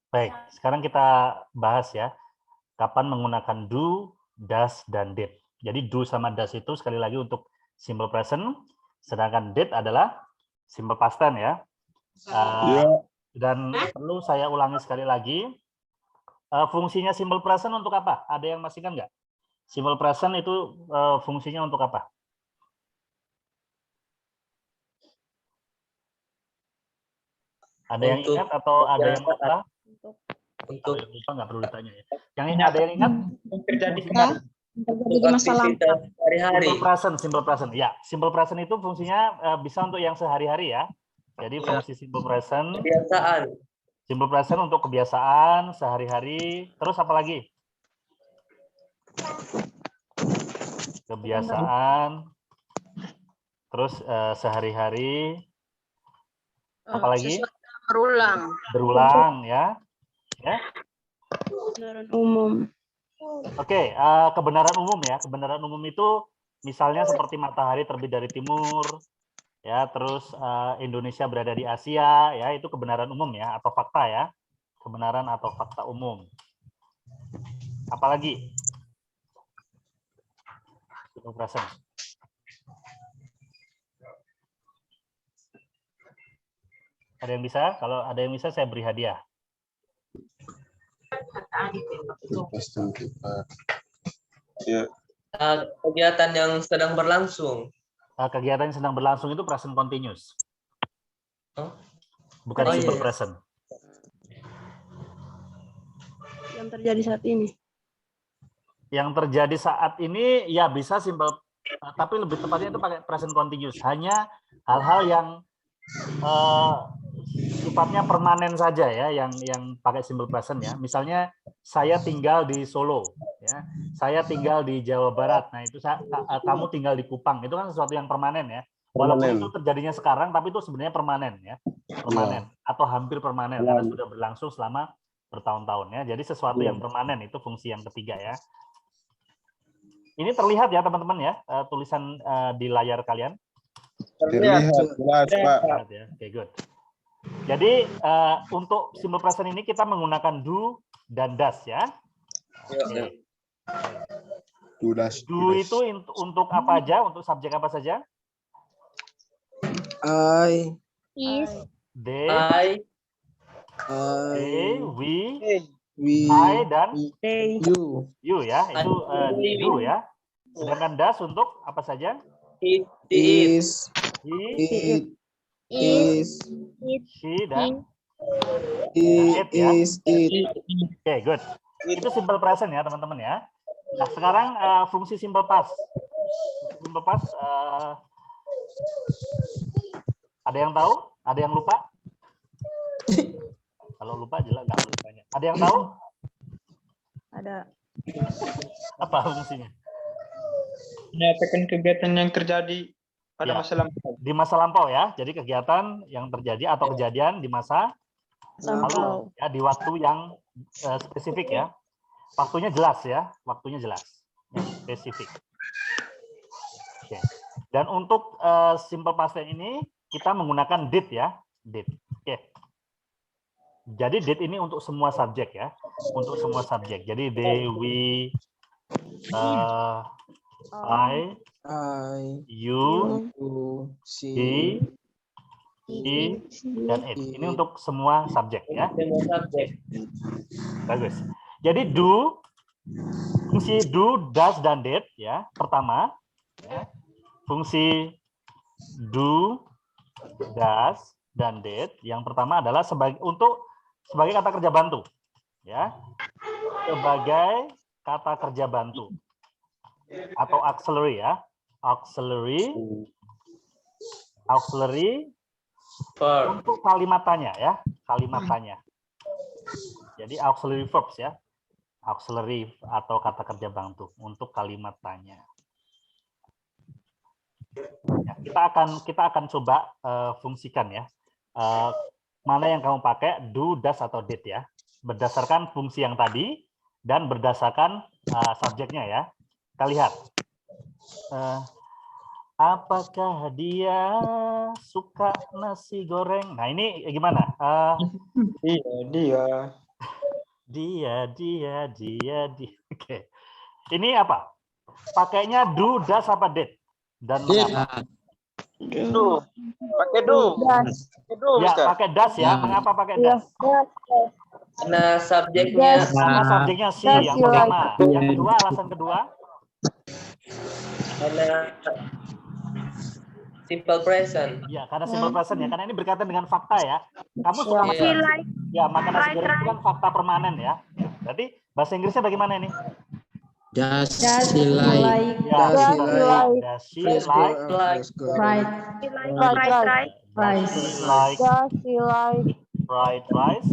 Baik, sekarang kita bahas ya, kapan menggunakan do, does, dan did. Jadi do sama does itu sekali lagi untuk simple present, sedangkan did adalah simple past tense ya. Dan perlu saya ulangi sekali lagi, fungsinya simple present untuk apa? Ada yang masih kan nggak? Simple present itu fungsinya untuk apa? Ada yang ingat atau ada yang lupa? Kalau yang lupa nggak perlu ditanya ya. Yang ini ada yang ingat? Terjadi Terjadi di masa lampau. Simple present, simple present. Ya, simple present itu fungsinya bisa untuk yang sehari-hari ya. Jadi fungsi simple present. Kebiasaan. Simple present untuk kebiasaan sehari-hari. Terus apa lagi? Kebiasaan. Terus sehari-hari. Apalagi? Berulang. Berulang ya. Ya. Kebenaran umum. Oke, kebenaran umum ya. Kebenaran umum itu misalnya seperti matahari terbit dari timur, ya. Terus Indonesia berada di Asia, ya. Itu kebenaran umum ya, atau fakta ya. Kebenaran atau fakta umum. Apalagi? Simple present. Ada yang bisa? Kalau ada yang bisa, saya beri hadiah. Ya. Kegiatan yang sedang berlangsung. Kegiatan yang sedang berlangsung itu present continuous. Bukan simple present. Yang terjadi saat ini. Yang terjadi saat ini ya bisa simple, tapi lebih tepatnya itu pakai present continuous. Hanya hal-hal yang sifatnya permanen saja ya, yang pakai simple present ya. Misalnya saya tinggal di Solo, ya. Saya tinggal di Jawa Barat. Nah itu kamu tinggal di Kupang. Itu kan sesuatu yang permanen ya. Walaupun itu terjadinya sekarang, tapi itu sebenarnya permanen ya, permanen atau hampir permanen karena sudah berlangsung selama bertahun-tahun ya. Jadi sesuatu yang permanen itu fungsi yang ketiga ya. Ini terlihat ya teman-teman ya, tulisan di layar kalian. Terlihat jelas, Pak. Ya. Oke, good. Jadi untuk simple present ini kita menggunakan do dan does ya. Okay. Do itu untuk apa aja? Untuk subjek apa saja? I, They, we, I dan you ya. Itu do ya. Sedangkan does untuk apa saja? It, is, He, she dan it ya. is, it. Oke, good. Itu simple present ya teman-teman ya. Nah sekarang fungsi simple past. Simple past ada yang tahu? Ada yang lupa? Kalau lupa jelas nggak perlu ditanya. Ada yang tahu? Ada. Apa fungsinya? Menyatakan kegiatan yang terjadi pada masa lampau. Di masa lampau ya. Jadi kegiatan yang terjadi atau kejadian di masa lalu ya, di waktu yang spesifik ya. Waktunya jelas ya, waktunya jelas. Ya, spesifik. Oke. Dan untuk simple past tense ini kita menggunakan did ya, did. Oke. Jadi did ini untuk semua subjek ya, untuk semua subjek. Jadi they, we, I, you, he, dan it. Ini untuk semua subjek ya. Bagus. Jadi do, fungsi do, does, dan did ya. Pertama, ya, fungsi do, does, dan did. Yang pertama adalah sebagai kata kerja bantu, ya. Sebagai kata kerja bantu atau auxiliary ya. Auxiliary untuk kalimat tanya ya, kalimat tanya. Jadi auxiliary verbs ya, auxiliary atau kata kerja bantu untuk kalimat tanya. Ya, kita akan coba fungsikan ya, mana yang kamu pakai, do, does, atau did ya, berdasarkan fungsi yang tadi dan berdasarkan subjeknya ya. Kita lihat. Apakah dia suka nasi goreng? Nah, ini gimana? Iya, dia. Dia. Oke. Ini apa? Pakainya do, does, apa did? Dan mengapa? Do. Pakai do. Pakai do, Ya, Ustaz. pakai does ya. Mengapa pakai does? Karena subjeknya Karena subjeknya si yang pertama. Yang kedua, alasan kedua. karena simple present. Ya, karena simple present ya. Karena ini berkaitan dengan fakta ya. Kamu suka Iya. makan? Ya, makan nasi goreng itu kan fakta permanen ya. Berarti bahasa Inggrisnya bagaimana ini? Does she like? Ya, Does she does she like? Let's go. Like Right. Does she like fried rice?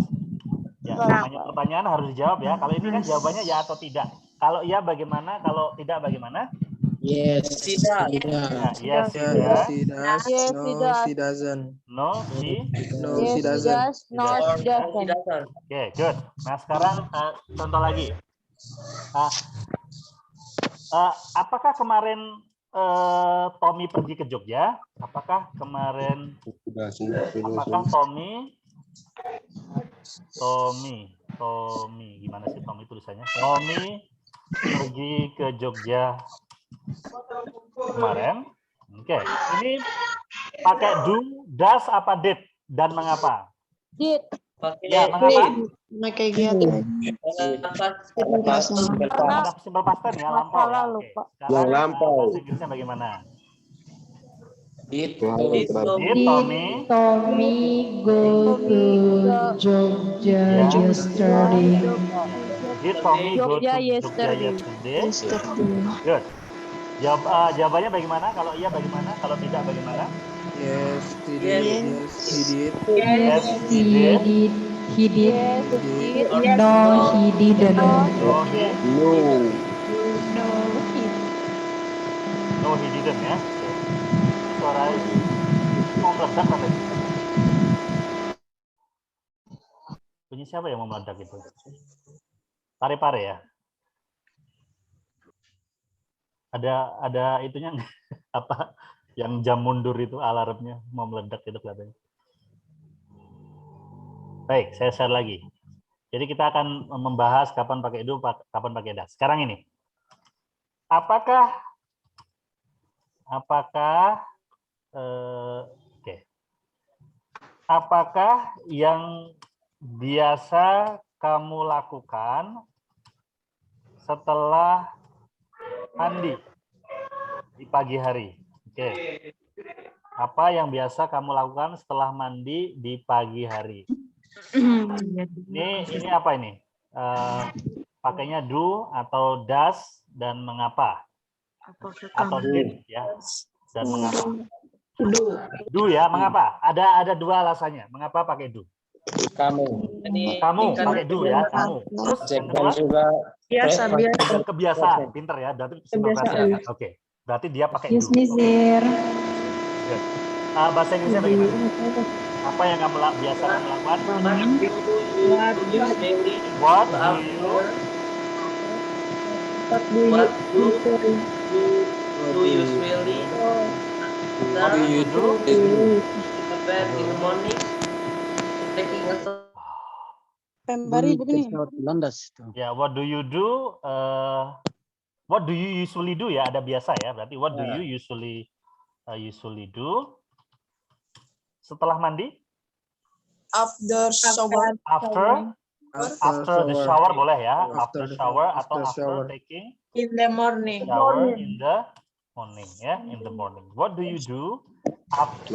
Ya, namanya pertanyaan harus dijawab ya. Kalau ini kan jawabannya ya atau tidak. Kalau iya bagaimana? Kalau tidak bagaimana? Yes. Tidak. Ya, yes, Yes, tidak. she does. No, she doesn't. No, she. No, she doesn't. Or she doesn't. Oke, good. Nah, sekarang contoh lagi. Apakah kemarin Tommy pergi ke Jogja? Apakah kemarin? Apakah Tommy, gimana sih Tommy tulisannya? Tommy pergi ke Jogja kemarin. Oke, ini pakai do, does, apa did, dan mengapa? Did. Pakai Ya, mengapa? karena Ada simple past tense ya, lampau ya. Oke. Sekarang lampau. bahasa Inggrisnya bagaimana? Did Did Tommy go to Jogja Ya. yesterday? Did Tommy go to Jogja Jogja yesterday? yesterday? Good. Jawabannya bagaimana? Kalau iya bagaimana? Kalau tidak bagaimana? Yes, he did. Yes. Yes, he did. Yes, he did. He did. Yes, did. No, he didn't. No, he No. didn't ya. Oke. Suara mau meledak apa itu? Bunyi siapa yang mau meledak itu? Pare-pare ya? Ada itunya nggak? Apa yang jam mundur itu alarmnya mau meledak itu kelihatannya. Baik, saya share lagi. Jadi kita akan membahas kapan pakai do, kapan pakai does. Sekarang ini, apakah yang biasa kamu lakukan setelah mandi di pagi hari? Oke. Apa yang biasa kamu lakukan setelah mandi di pagi hari? Ini apa ini? Pakainya do atau does dan mengapa? Atau did ya? Dan mengapa? Do ya, mengapa? Ada dua alasannya. Mengapa pakai do? Kamu. Kamu pakai do ya, kamu. Terus yang kedua? juga Biasa. Kebiasaan, pinter ya. Berarti Kebiasaan. Oke. Berarti dia pakai do. Yes, Mister. Bahasa Inggrisnya bagaimana? Apa yang kamu biasa kamu lakukan? What do you daily What do you usually What do you do? in the bed in the morning taking a begini. Ya, what do you do? What do you usually do ya? Ada biasa ya. Berarti what do you usually do? Setelah mandi? After shower. After the shower boleh ya. After shower atau shower. after taking In the morning. shower in the morning ya. In the morning. What do you do?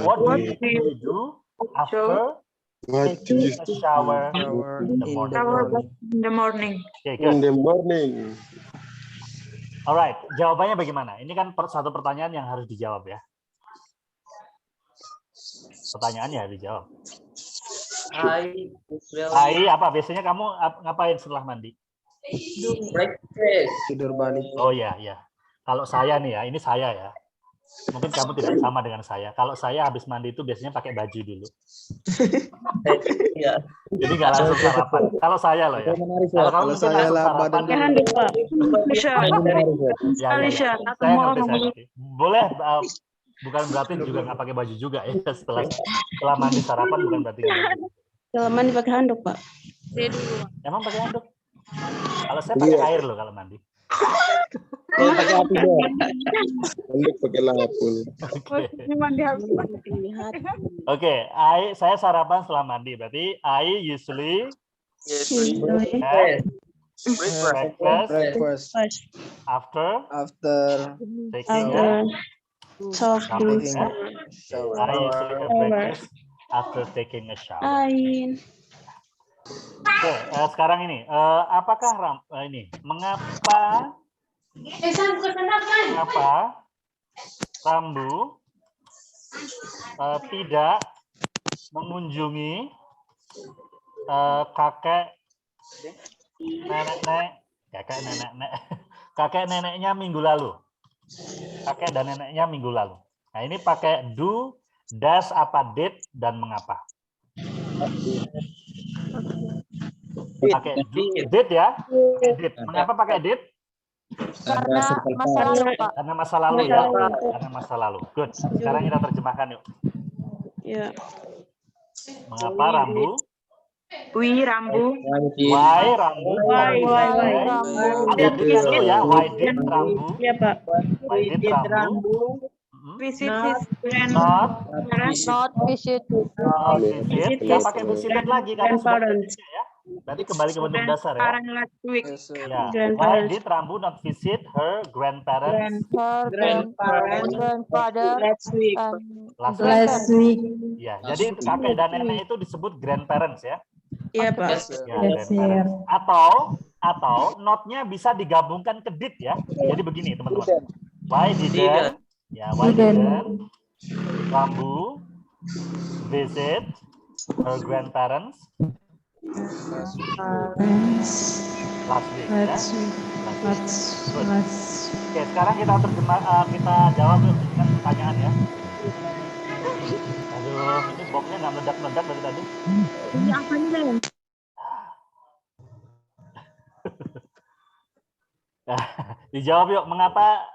What do you do after taking a shower in the morning? In the morning. Okay, in good. the morning. Alright, jawabannya bagaimana? Ini kan satu pertanyaan yang harus dijawab ya. Pertanyaannya harus dijawab. I usually Hai, apa? Biasanya kamu ngapain setelah mandi? breakfast. Tidur balik. Oh ya, ya. Kalau saya nih ya, ini saya ya. Mungkin kamu tidak sama dengan saya. Kalau saya habis mandi itu biasanya pakai baju dulu. Ya. Jadi nggak langsung sarapan. Kalau saya loh ya. Kalau kamu Kalau mungkin saya langsung lah sarapan. badan Jangan lupa. Bisa. Ya, ya, ya. Saya ngerti, saya ngerti. Boleh bukan berarti juga nggak pakai baju juga ya. Setelah mandi sarapan bukan berarti nggak pakai baju. Kalau mandi pakai handuk, Pak. Emang pakai handuk? Kalau saya pakai air loh kalau mandi. Kalau pakai api dong. Handuk pakai lapun. Oke, saya sarapan setelah mandi. Berarti I usually have breakfast after taking a shower. I usually have breakfast after taking a shower. Oke, sekarang ini, apakah mengapa Rambu tidak mengunjungi kakek neneknya minggu lalu? Kakek dan neneknya minggu lalu. Nah, ini pakai do, does, apa, did, dan mengapa. Pakai did ya. Did. Mengapa pakai did? Karena masa lalu, Pak. Karena masa lalu ya. Karena masa lalu. Good. Sekarang kita terjemahkan yuk. Ya. Mengapa Rambu? Rambu. Why Rambu? Ada did dulu ya. Why did Rambu? Iya, Pak. Why did Rambu? Visit his Not visit. visit. Nggak pakai visited lagi karena sudah kerja ya. Berarti kembali ke bentuk dasar ya. last week. Ya. Why did Rambu not visit her grandparents Grandfather Last week. last week? Ya, jadi kakek dan nenek itu disebut grandparents ya. Iya, Pak. Ya, grandparents. Atau not-nya bisa digabungkan ke did ya. Jadi begini teman-teman. Why didn't Rambu visit her grandparents last week ya. Oke, sekarang kita kita jawab dengan pertanyaan ya. Aduh, ini boxnya nggak meledak-meledak dari tadi. Ini apa nih? Dijawab yuk, mengapa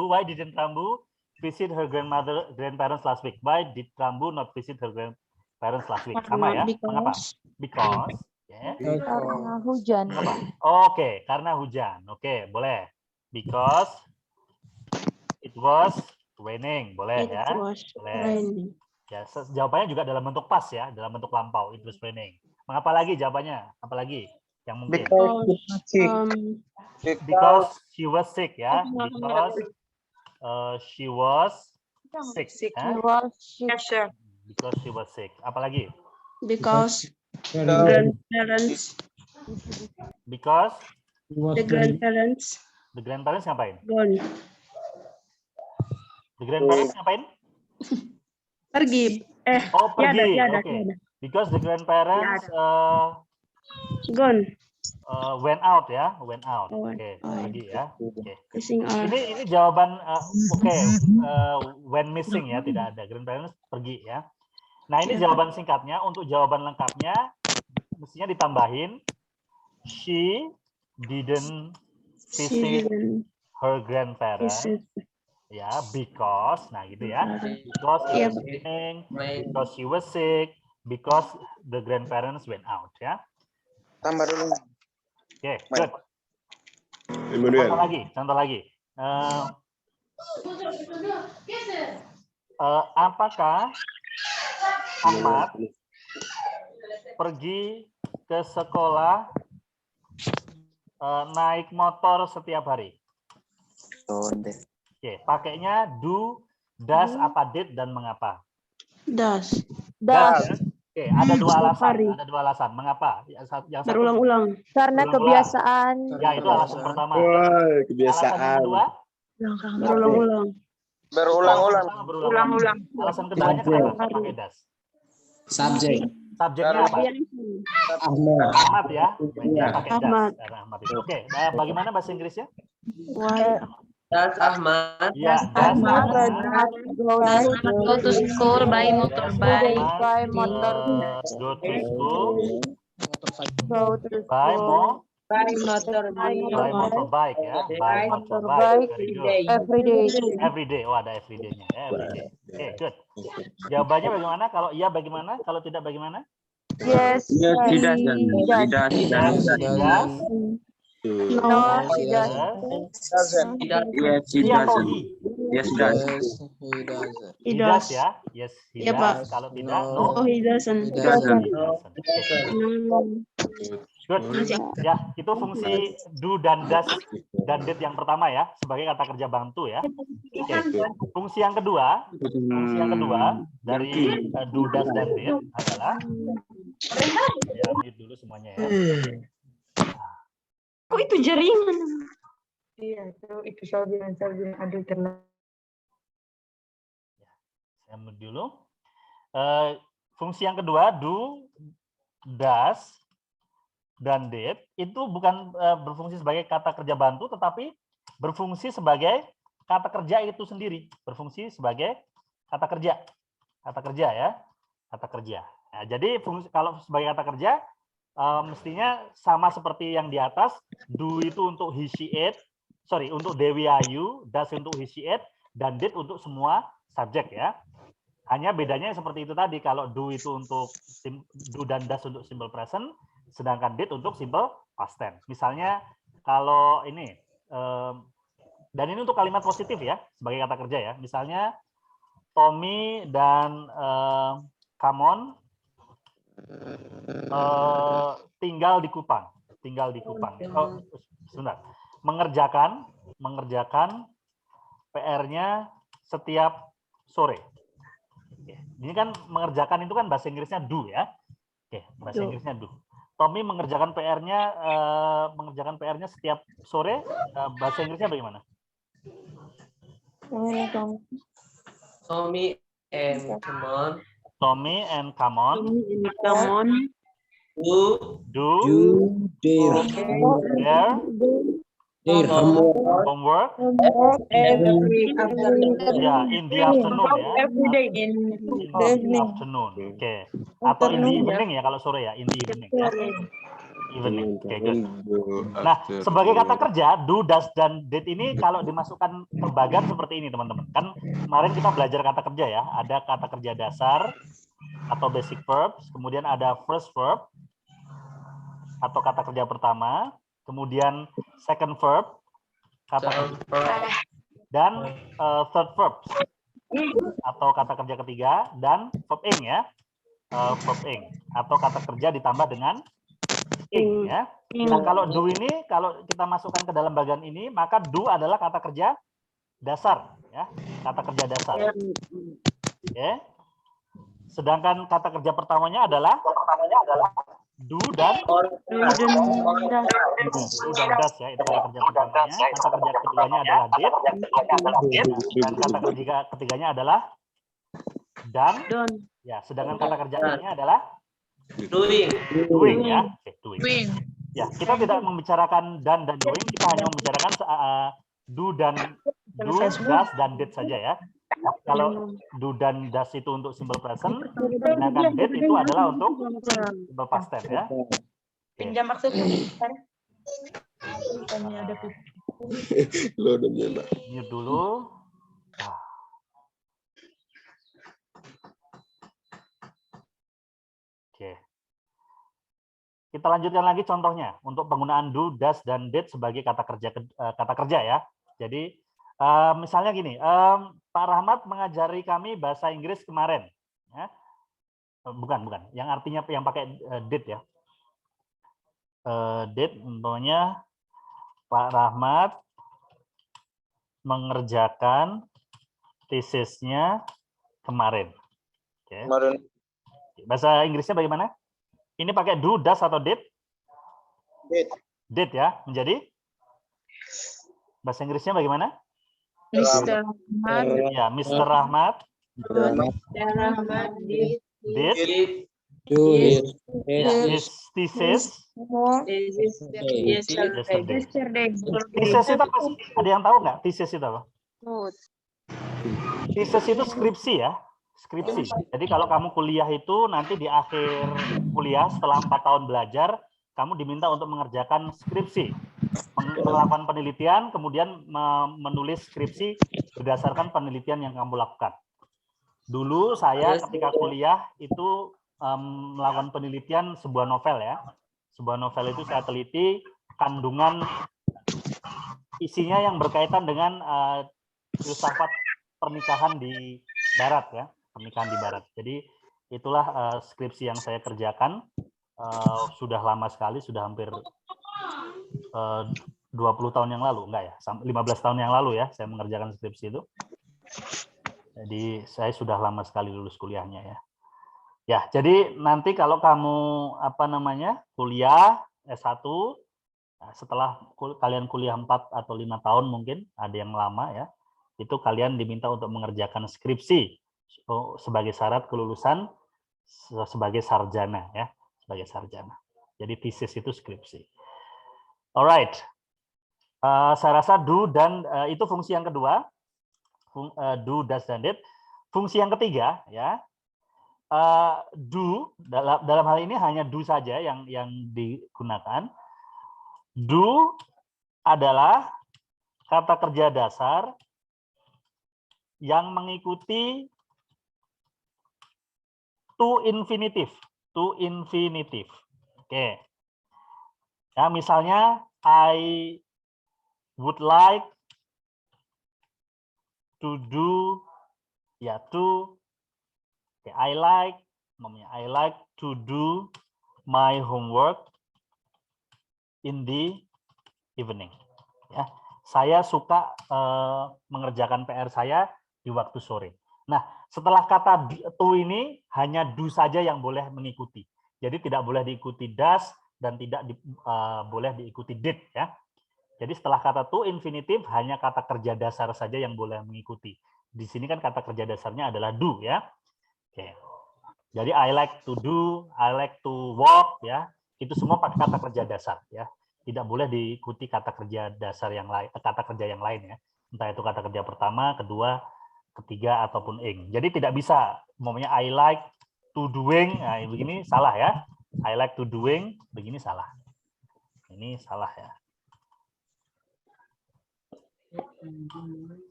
why didn't Rambu visit her grandparents last week? Why did Rambu not visit her grandparents last week? Sama ya, mengapa? Because. Yeah. Karena hujan. Oke, karena hujan. Oke, boleh. Because it was raining, boleh ya. Boleh. Ya, jawabannya juga dalam bentuk past ya, dalam bentuk lampau. It was raining. Mengapa lagi jawabannya? Apalagi yang mungkin? Because she was sick ya. Because she was sick. Because she was sick. Apalagi? Because grandparents. Because The grandparents ngapain? gone. The grandparents ngapain? Pergi. Oh, pergi. Ada. Because the grandparents Gone. went out ya, went out. Oh, Oke, pergi ya. Oke. Missing out. Ini jawaban oke. When missing ya, tidak ada. Grandparents pergi ya. Nah, ini jawaban singkatnya. Untuk jawaban lengkapnya mestinya ditambahin she didn't visit her grandparents. Ya, because, nah gitu ya. Because it was raining, because she was sick, because the grandparents went out ya. Tambah dulu. Oke, good. Contoh lagi. Apakah Ahmad pergi ke sekolah naik motor setiap hari? Oke, pakainya do, does, apa, did, dan mengapa? Das. Oke, ada dua alasan. Mengapa? Yang satu Berulang-ulang. Karena berulang-ulang. kebiasaan. Ya, itu alasan pertama. Wah, Alasan kebiasaan. yang kedua? Berulang-ulang. Berulang-ulang. Alasan keduanya kenapa pakai does? Subjeknya apa? Ahmad ya. Pakai does. Ahmad itu. Oke, bagaimana bahasa Inggrisnya? Das Ahmad. Ya, does Ahmad Go to school by motorbike. go to school Go to by school By motorbike. By motorbike ya. By Motorbike. motorbike. Very good. Every day. Every day. Oh, ada every day-nya. Every day. Oke, good. Jawabannya bagaimana? Kalau iya bagaimana? Kalau tidak bagaimana? Yes, he does. Yes, he does. No, he Yes. Doesn't. He atau he? Yes, he doesn't. He does ya. Yes, he Ya, does. Pak. Kalau tidak, No. Oh, he doesn't. He doesn't. he doesn't. Good. Masih Ya, itu fungsi do dan does dan did yang pertama ya, sebagai kata kerja bantu ya. Oke. Fungsi yang kedua dari do, does dan did adalah ya, mute dulu semuanya ya. Kok itu jaringan? Iya, itu saya bilang ada internet. Saya mute dulu. Fungsi yang kedua do, does dan did itu bukan berfungsi sebagai kata kerja bantu, tetapi berfungsi sebagai kata kerja itu sendiri, berfungsi sebagai kata kerja ya, kata kerja. Nah, jadi fungsi kalau sebagai kata kerja mestinya sama seperti yang di atas, do itu untuk he, she, it, untuk Dewi Ayu, does untuk he, she, it, dan did untuk semua subjek ya. Hanya bedanya seperti itu tadi, kalau do itu untuk do dan does untuk simple present, sedangkan did untuk simple past tense. Misalnya kalau ini, dan ini untuk kalimat positif ya, sebagai kata kerja ya. Misalnya Tommy dan Kamon tinggal di Kupang. Oh, sebentar. Mengerjakan PR-nya setiap sore. Ini kan mengerjakan itu kan bahasa Inggrisnya do ya. Oke, bahasa Inggrisnya do. Tommy mengerjakan PR-nya setiap sore, bahasa Inggrisnya bagaimana? Tommy and Kamon. Tommy and Kamon do their homework ya in the afternoon ya. Every day in the afternoon. Oke. Atau in the evening ya kalau sore ya, in the evening ya. Evening. Oke, good. Nah, sebagai kata kerja do, does dan did ini kalau dimasukkan ke bagan seperti ini teman-teman. Kan kemarin kita belajar kata kerja ya, ada kata kerja dasar atau basic verbs, kemudian ada first verb atau kata kerja pertama, kemudian second verb, kata kerja, dan third verb atau kata kerja ketiga, dan verb ing ya, verb ing atau kata kerja ditambah dengan ing ya. Nah kalau do ini kalau kita masukkan ke dalam bagian ini, maka do adalah kata kerja dasar ya, kata kerja dasar. Oke. Sedangkan kata kerja pertamanya adalah do dan does ya, itu kata kerja pertamanya. Kata kerja keduanya adalah did, dan kata kerja ketiganya adalah done. Ya, sedangkan kata kerjanya adalah doing ya. Doing. Ya, kita tidak membicarakan done dan doing, kita hanya membicarakan do, does dan did saja ya. Kalau do dan does itu untuk simple present, sedangkan did itu adalah untuk simple past tense ya. pinjam maksudnya. Mute dulu. Oke. Kita lanjutkan lagi contohnya untuk penggunaan do, does dan did sebagai kata kerja ya. Jadi misalnya gini, Pak Rahmat mengajari kami bahasa Inggris kemarin. Ya. Bukan, yang artinya yang pakai did ya. Did contohnya Pak Rahmat mengerjakan tesisnya kemarin. Oke. Bahasa Inggrisnya bagaimana? Ini pakai do, does atau did? Did ya. Menjadi bahasa Inggrisnya bagaimana? Mr. Rahmat. Ya, Mr. Rahmat did his thesis yesterday. Thesis itu apa sih? Ada yang tahu nggak? Thesis itu apa? Thesis itu skripsi ya. Skripsi. Jadi kalau kamu kuliah itu nanti di akhir kuliah setelah 4 tahun belajar, kamu diminta untuk mengerjakan skripsi, melakukan penelitian, kemudian menulis skripsi berdasarkan penelitian yang kamu lakukan. Dulu saya ketika kuliah itu melakukan penelitian sebuah novel ya. Sebuah novel itu saya teliti kandungan isinya yang berkaitan dengan filsafat pernikahan di Barat ya, pernikahan di Barat. Jadi itulah skripsi yang saya kerjakan. Sudah lama sekali, sudah hampir 20 tahun yang lalu, enggak ya, 15 tahun yang lalu ya, saya mengerjakan skripsi itu. Jadi saya sudah lama sekali lulus kuliahnya ya. Ya, jadi nanti kalau kamu kuliah S1, setelah kalian kuliah 4 atau 5 tahun mungkin, ada yang lama ya, itu kalian diminta untuk mengerjakan skripsi sebagai syarat kelulusan sebagai sarjana ya, sebagai sarjana. Jadi thesis itu skripsi. Alright, saya rasa do dan itu fungsi yang kedua, do, does, dan did. Fungsi yang ketiga ya, do dalam hal ini hanya do saja yang digunakan. Do adalah kata kerja dasar yang mengikuti to infinitive. To infinitive. Oke. Ya, misalnya I would like to do ya to. Okay, I like to do my homework in the evening. Ya, saya suka mengerjakan PR saya di waktu sore. Nah, setelah kata to ini hanya do saja yang boleh mengikuti. Jadi tidak boleh diikuti does dan tidak boleh diikuti did ya. Jadi setelah kata to infinitive hanya kata kerja dasar saja yang boleh mengikuti. Di sini kan kata kerja dasarnya adalah do ya. Oke. Jadi I like to do, I like to walk ya. Itu semua pakai kata kerja dasar ya. Tidak boleh diikuti kata kerja dasar yang lain, kata kerja yang lain ya. Entah itu kata kerja pertama, kedua, ketiga ataupun ing. Jadi tidak bisa umpamanya I like to doing, nah begini salah ya. I like to doing, begini salah. Ini salah ya.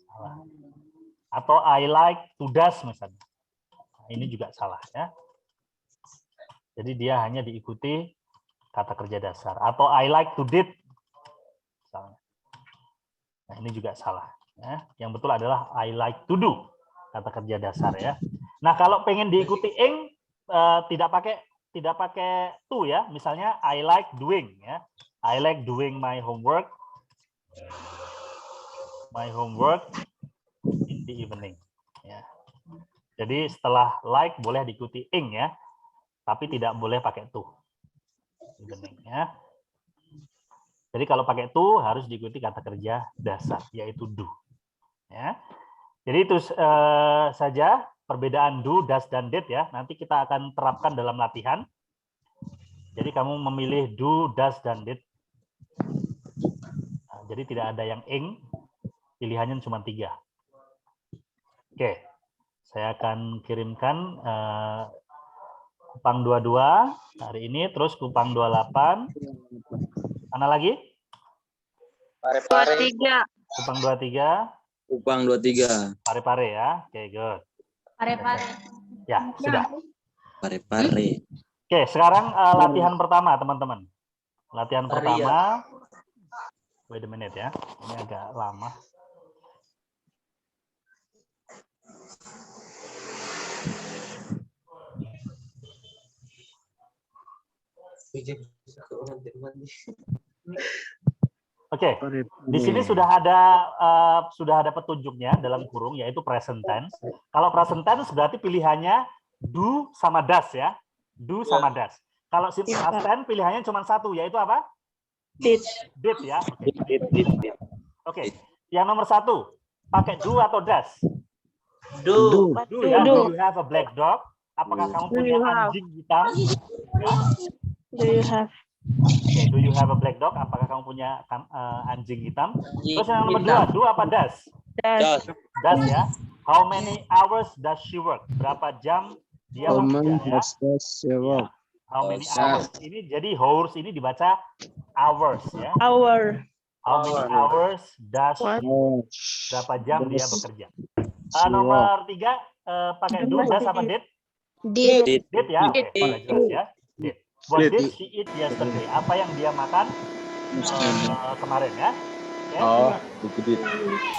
Salah. Atau I like to does misalnya. Nah, ini juga salah ya. Jadi dia hanya diikuti kata kerja dasar. Atau I like to did misalnya. Nah, ini juga salah ya. Yang betul adalah I like to do, kata kerja dasar ya. Nah, kalau pengen diikuti ing tidak pakai to ya. Misalnya I like doing ya. I like doing my homework in the evening ya. Jadi setelah like boleh diikuti ing ya, tapi tidak boleh pakai to. Evening ya. Jadi kalau pakai to harus diikuti kata kerja dasar yaitu do ya. Jadi itu saja perbedaan do, does, dan did ya. Nanti kita akan terapkan dalam latihan. Jadi kamu memilih do, does, dan did. Nah, jadi tidak ada yang ing. Pilihannya cuma 3. Oke, saya akan kirimkan Kupang 22 hari ini, terus Kupang 28. Mana lagi? Pare-pare. Kupang 23. Kupang 23. Pare-pare ya. Oke, good. Pare-pare. Ya, sudah. Pare-pare. Oke, sekarang latihan pertama, teman-teman. Latihan pertama. Wait a minute ya. Ini agak lama. Oke, di sini sudah ada petunjuknya dalam kurung yaitu present tense. Kalau present tense berarti pilihannya do sama does ya, do sama does. Kalau past tense pilihannya cuma satu yaitu apa? Did. Did ya. Oke, yang nomor 1 pakai do atau does? Do. Do ya. Do you have a black dog? Apakah kamu punya anjing hitam? Do you have? Okay, do you have a black dog? Apakah kamu punya anjing hitam? Terus yang nomor 2, do apa does? Does. Does ya. How many hours does she work? Berapa jam dia bekerja ya? How many hours? Ini jadi hours ini dibaca hours ya. Our. How many hours does berapa jam dia bekerja? Nomor 3 pakai do, does apa did? Did. Did ya. Oke, sudah jelas ya. Did. What did she eat yesterday? Apa yang dia makan kemarin ya? Oke. Oh, itu did.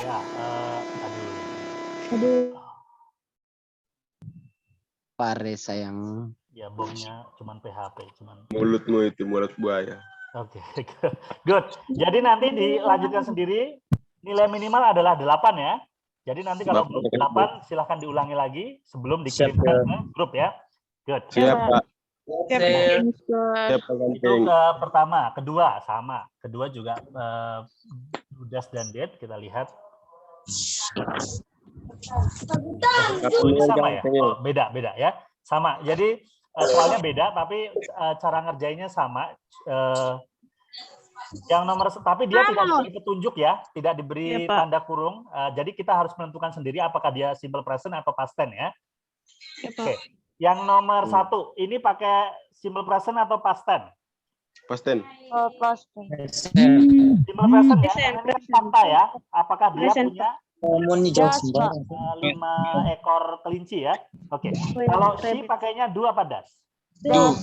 Ya, aduh. Pare sayang. Ya bomnya cuman PHP, cuman. Mulutmu itu mulut buaya. Oke, good. Jadi nanti dilanjutkan sendiri. Nilai minimal adalah 8 ya. Jadi nanti kalau belum 8 silahkan diulangi lagi sebelum dikirimkan ke grup ya. Good. Siapa? Itu pertama, kedua sama. Kedua juga does dan did kita lihat. Oh, ini sama ya? Oh, beda ya. Sama. Jadi soalnya beda tapi cara ngerjainnya sama. Yang nomor tapi dia tidak diberi petunjuk ya, tidak diberi tanda kurung. Jadi kita harus menentukan sendiri apakah dia simple present atau past tense ya. Oke. Yang nomor 1 ini pakai simple present atau past tense? Past tense. Simple present ya. Ini fakta ya. Apakah dia punya 5 ekor kelinci ya? Oke. Kalau she pakainya do apa does? Do.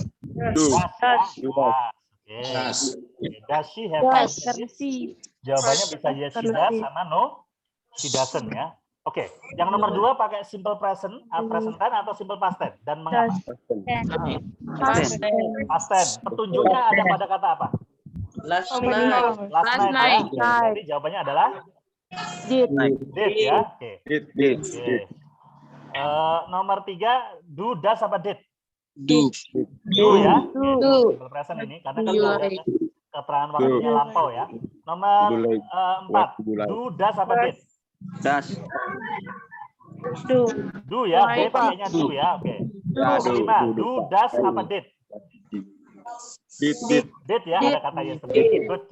Does she have 5 kids? Jawabannya bisa yes she does sama no she doesn't ya. Oke. Yang nomor 2 pakai simple present, present tense atau simple past tense dan mengapa? Past tense. Petunjuknya ada pada kata apa? Last night. Last night. Ya. Jadi jawabannya adalah did ya. Oke. Did. Nomor 3 do does apa did? Do. Ya. Simple present ini karena kan keterangan waktunya lampau ya. Nomor 4 do does apa did? Do ya. D pakainya do ya. Oke. Nomor 5 do does apa did? Did ya, ada kata yesterday. Good.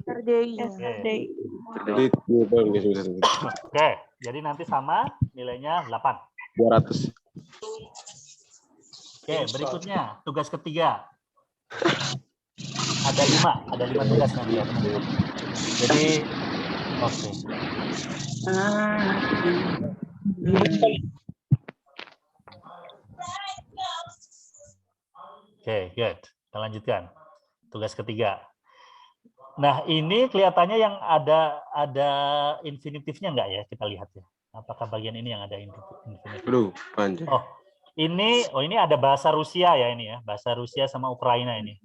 Oke, jadi nanti sama nilainya 8. 200. Oke, berikutnya tugas ketiga. Ada 5 tugas nanti ya. Jadi oke. Oke, good. Kita lanjutkan. Tugas ketiga. Nah, ini kelihatannya yang ada infinitifnya enggak ya? Kita lihat ya. Apakah bagian ini yang ada infinitif? Aduh, panjang. Ini ada bahasa Rusia ya ini ya. Bahasa Rusia sama Ukraina ini.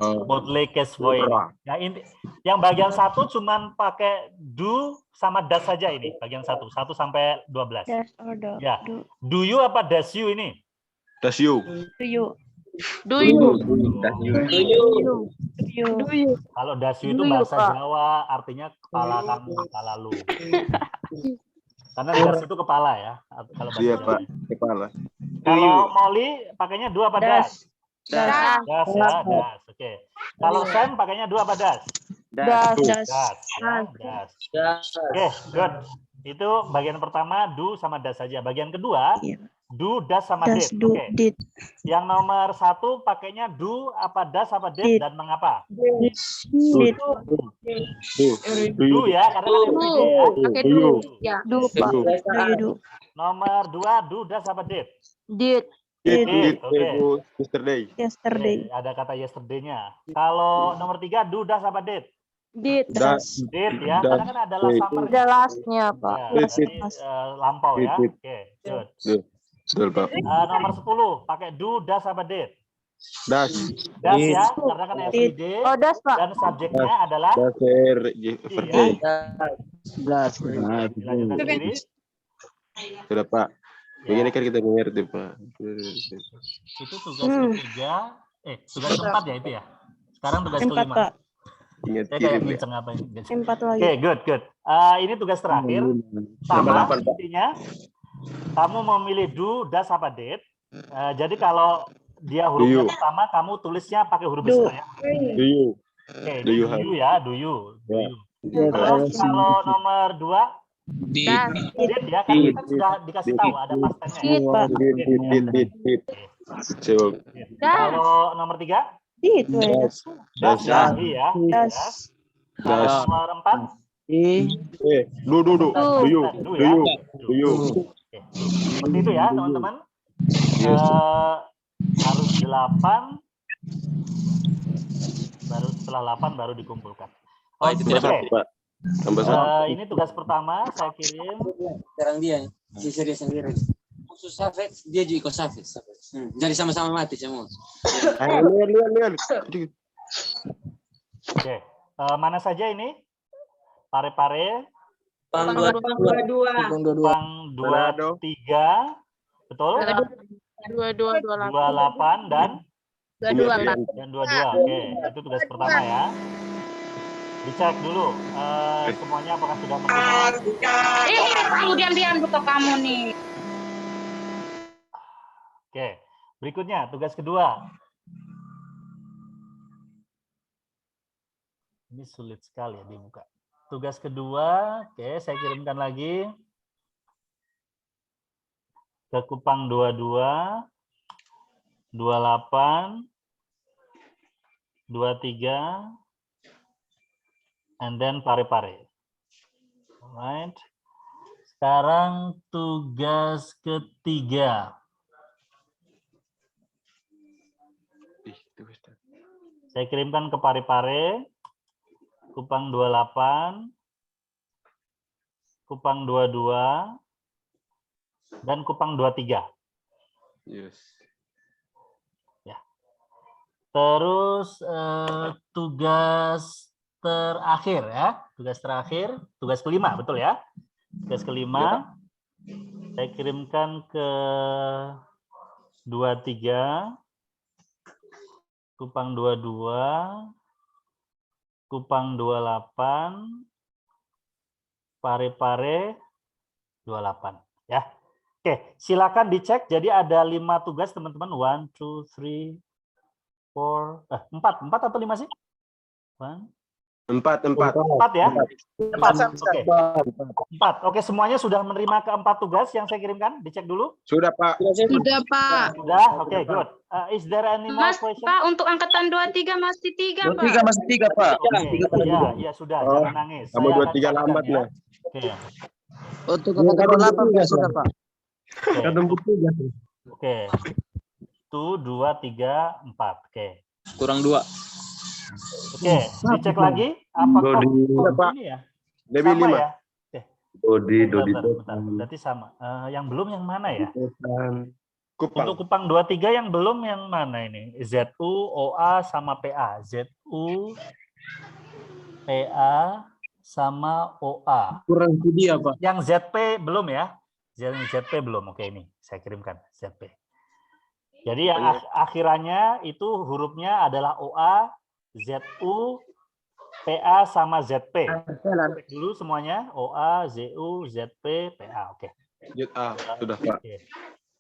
Podlekesvoy. Nah, yang bagian 1 cuman pakai do sama does saja ini, bagian 1 sampai 12. Ya. Do you apa does you ini? Does you. Kalau does you itu bahasa Jawa, artinya kepala kamu, kepala lu. Karena does itu kepala ya. Kalau bahasa Jawa. Kepala. Kalau Molly pakainya do apa does? Das ya, das. Oke. Kalau Sam pakainya do apa does? Das. Oke, good. Itu bagian pertama do sama does saja. Bagian kedua do, does sama did. Oke. Yang nomor 1 pakainya do apa does apa did dan mengapa? Do ya, karena kan everyday ya. Pakai do. Nomor 2 do does apa did? Did. Yesterday. Ada kata yesterday-nya. Kalau nomor 3 do does apa did? Did ya, karena kan adalah summer. Ada last-nya, Pak. Lampau ya. Oke, good. Betul, Pak. Nomor 10 pakai do does apa did? Das ya, karena kan everyday. Das, Pak. Dan subjeknya adalah everyday. Das. Dilanjutkan sendiri. Sudah, Pak. Begini kan kita mengerti, Pak. Itu tugas ketiga. Tugas keempat ya itu ya. Sekarang tugas kelima. Ingat Saya kayak nginceng apa ini. 4 lagi. Oke, good. Ini tugas terakhir. Sama intinya. Kamu memilih do, does apa did. Jadi kalau dia hurufnya pertama, kamu tulisnya pakai huruf besar ya. Do you? Oke, do you. Terus kalau nomor 2 did ya, kan kita sudah dikasih tahu ada past tense-nya. Did. Siap. Kalau nomor 3? Itu ya. Das Das. ya. Das. Das. Nomor 4? Du. Du ya. Duyu. Oke. Seperti itu ya, teman-teman. Yes. Harus 8. Baru setelah 8 baru dikumpulkan. Oke. Pak. Tambah satu. Ini tugas pertama saya kirim. Sekarang dia si serius sendiri. Khusus Safet, dia juga ikut Safet. Jadi sama-sama mati semua. Lihat. Oke. Mana saja ini? Pare-pare, Pang Dua. Pang 23, betul? 22, 28 dan 22. Oke, itu tugas pertama ya. Dicek dulu semuanya apakah sudah menerima. Kamu diam-diam buka kamu nih. Oke, berikutnya tugas kedua. Ini sulit sekali ya dibuka. Tugas kedua, oke, saya kirimkan lagi ke Kupang 22, 28, 23, and then Pare-Pare. Alright. Sekarang tugas ketiga. Saya kirimkan ke Pare-Pare, Kupang 28, Kupang 22, dan Kupang 23. Yes. Ya. Terus tugas terakhir ya, tugas kelima, betul ya? Tugas kelima, saya kirimkan ke 23, Kupang 22, Kupang 28, Pare-Pare 28 ya. Oke, silakan dicek. Jadi ada 5 tugas teman-teman. 1, 2, 3, 4. 4 atau 5 sih? 4 ya? 4. Oke. 4. Oke, semuanya sudah menerima ke-4 tugas yang saya kirimkan? Dicek dulu. Sudah, Pak. Sudah, Pak. Sudah? Oke, good. Is there any more question? Pak, untuk angkatan 23 masih 3, Pak. 23 masih 3, Pak. Iya, sudah. Jangan nangis. Kamu Saya 23 akan lambat carikan, lah. Oke. Untuk angkatan 28 sudah, Pak. Oke. 1, 2, 3, 4. Oke. Kurang 2. Oke, dicek lagi apakah ini ya? Debbie Sama 5. ya? Oke. Bentar. Berarti sama. Yang belum yang mana ya? Kupang. Untuk Kupang 23 yang belum yang mana ini? ZU, OA, sama PA. ZU, PA, sama OA. Kurang dia, Pak. Yang ZP belum ya? ZP belum. Oke, ini saya kirimkan ZP. Jadi yang akhirannya itu hurufnya adalah OA, ZU, PA, sama ZP. Cek dulu semuanya. OA, ZU, ZP, PA. Oke. Sudah, Pak.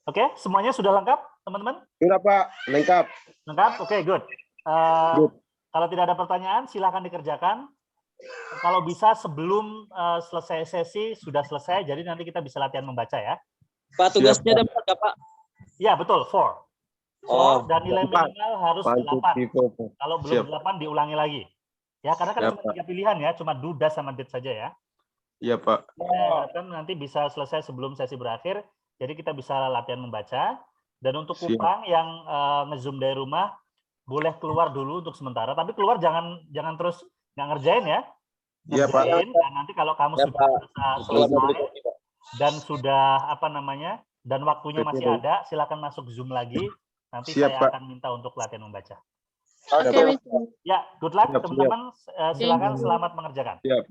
Oke, semuanya sudah lengkap, teman-teman? Sudah, Pak. Lengkap. Lengkap? Oke, good. Kalau tidak ada pertanyaan, silakan dikerjakan. Kalau bisa sebelum selesai sesi, sudah selesai, jadi nanti kita bisa latihan membaca ya. Pak, tugasnya ada 4, Pak? Ya, betul, 4. Dan nilai minimal harus 8. Kalau belum 8, diulangi lagi. Ya, karena kan cuma 3 pilihan ya, cuma do, does, sama did saja ya. Iya, Pak. Kan nanti bisa selesai sebelum sesi berakhir, jadi kita bisa latihan membaca. Dan untuk Kupang yang nge-zoom dari rumah, boleh keluar dulu untuk sementara, tapi keluar jangan terus nggak ngerjain ya. Iya, Pak. Dan nanti kalau kamu sudah selesai dan sudah dan waktunya masih ada, silakan masuk Zoom lagi. Nanti saya akan minta untuk latihan membaca. Ya, good luck teman-teman. Silakan, selamat mengerjakan. Siap.